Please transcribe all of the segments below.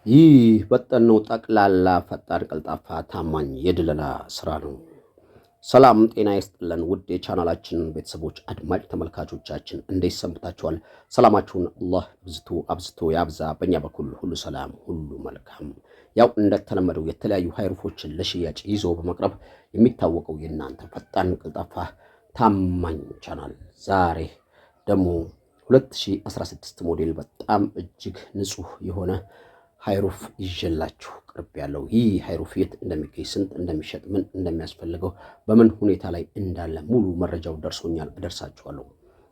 ይህ በጠነው ጠቅላላ ፈጣን ቀልጣፋ ታማኝ የድለላ ስራ ነው። ሰላም ጤና ይስጥልን ውድ የቻናላችን ቤተሰቦች አድማጭ ተመልካቾቻችን እንዴት ሰንብታችኋል? ሰላማችሁን አላህ አብዝቶ ያብዛ። በእኛ በኩል ሁሉ ሰላም ሁሉ መልካም። ያው እንደተለመደው የተለያዩ ሃይሩፎችን ለሽያጭ ይዞ በመቅረብ የሚታወቀው የእናንተ ፈጣን ቀልጣፋ ታማኝ ቻናል ዛሬ ደግሞ 2016 ሞዴል በጣም እጅግ ንጹህ የሆነ ሃይሩፍ ይዤላችሁ ቅርብ ያለው ይህ ሃይሩፍ የት እንደሚገኝ ስንት እንደሚሸጥ ምን እንደሚያስፈልገው በምን ሁኔታ ላይ እንዳለ ሙሉ መረጃው ደርሶኛል እደርሳችኋለሁ።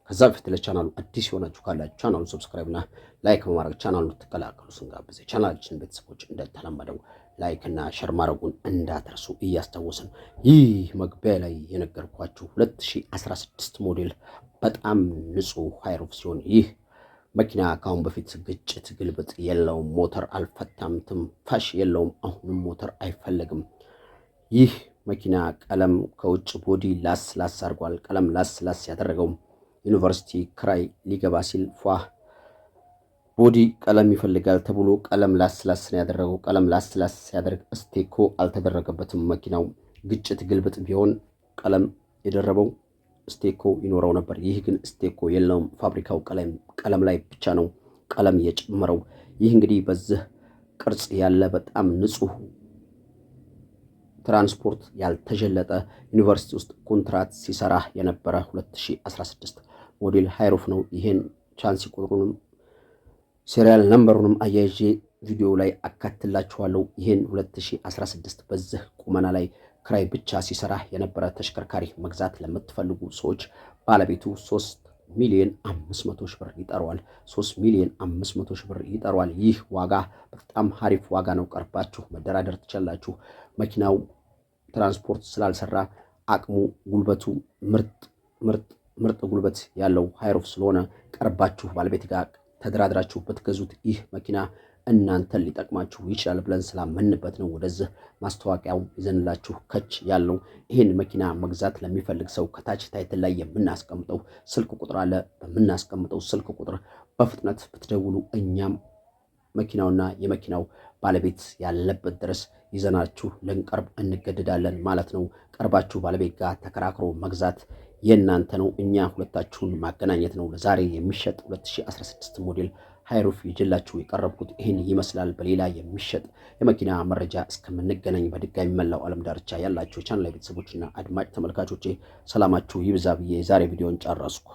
ከዛ በፊት ለቻናሉ አዲስ የሆናችሁ ካላችሁ ቻናሉን ሰብስክራይብ እና ላይክ በማድረግ ቻናሉን ተቀላቀሉ ስንጋብዝ ቻናላችን ቤተሰቦች እንደተለመደው ላይክ እና ሸር ማድረጉን እንዳትረሱ እያስታወስን ይህ መግቢያ ላይ የነገርኳችሁ 2016 ሞዴል በጣም ንጹህ ሃይሩፍ ሲሆን ይህ መኪና ካሁን በፊት ግጭት ግልብጥ የለውም፣ ሞተር አልፈታም፣ ትንፋሽ የለውም፣ አሁንም ሞተር አይፈልግም። ይህ መኪና ቀለም ከውጭ ቦዲ ላስ አድርጓል። ቀለም ላስ ያደረገው ዩኒቨርሲቲ ክራይ ሊገባ ሲል ቦዲ ቀለም ይፈልጋል ተብሎ ቀለም ላስ ነው ያደረገው። ቀለም ላስ ሲያደርግ ስቴኮ አልተደረገበትም። መኪናው ግጭት ግልብጥ ቢሆን ቀለም የደረበው ስቴኮ ይኖረው ነበር። ይህ ግን ስቴኮ የለውም። ፋብሪካው ቀለም ላይ ብቻ ነው ቀለም የጨመረው። ይህ እንግዲህ በዚህ ቅርጽ ያለ በጣም ንጹህ ትራንስፖርት ያልተጀለጠ ዩኒቨርሲቲ ውስጥ ኮንትራት ሲሰራ የነበረ 2016 ሞዴል ሃይሩፍ ነው። ይሄን ቻንሲ ቁጥሩንም ሴሪያል ነምበሩንም አያይዤ ቪዲዮ ላይ አካትላችኋለሁ። ይሄን 2016 በዚህ ቁመና ላይ ክራይ ብቻ ሲሰራ የነበረ ተሽከርካሪ መግዛት ለምትፈልጉ ሰዎች ባለቤቱ 3,500,000 ብር ይጠራዋል። 3,500,000 ብር ይጠራዋል። ይህ ዋጋ በጣም አሪፍ ዋጋ ነው። ቀርባችሁ መደራደር ትችላላችሁ። መኪናው ትራንስፖርት ስላልሰራ አቅሙ ጉልበቱ ምርጥ ጉልበት ያለው ሃይሩፍ ስለሆነ ቀርባችሁ ባለቤት ጋር ተደራድራችሁ ብትገዙት ይህ መኪና እናንተን ሊጠቅማችሁ ይችላል ብለን ስላመንበት ነው ወደዚህ ማስታወቂያው ይዘንላችሁ ከች ያለው። ይህን መኪና መግዛት ለሚፈልግ ሰው ከታች ታይትል ላይ የምናስቀምጠው ስልክ ቁጥር አለ። በምናስቀምጠው ስልክ ቁጥር በፍጥነት ብትደውሉ እኛም መኪናውና የመኪናው ባለቤት ያለበት ድረስ ይዘናችሁ ልንቀርብ እንገደዳለን ማለት ነው። ቀርባችሁ ባለቤት ጋር ተከራክሮ መግዛት የእናንተ ነው። እኛ ሁለታችሁን ማገናኘት ነው። ለዛሬ የሚሸጥ 2016 ሞዴል ሃይሩፍ ይዤላችሁ የቀረብኩት ይህን ይመስላል። በሌላ የሚሸጥ የመኪና መረጃ እስከምንገናኝ በድጋሚ መላው ዓለም ዳርቻ ያላችሁ ቻናል ቤተሰቦችና አድማጭ ተመልካቾቼ ሰላማችሁ ይብዛ ብዬ የዛሬ ቪዲዮን ጨረስኩ።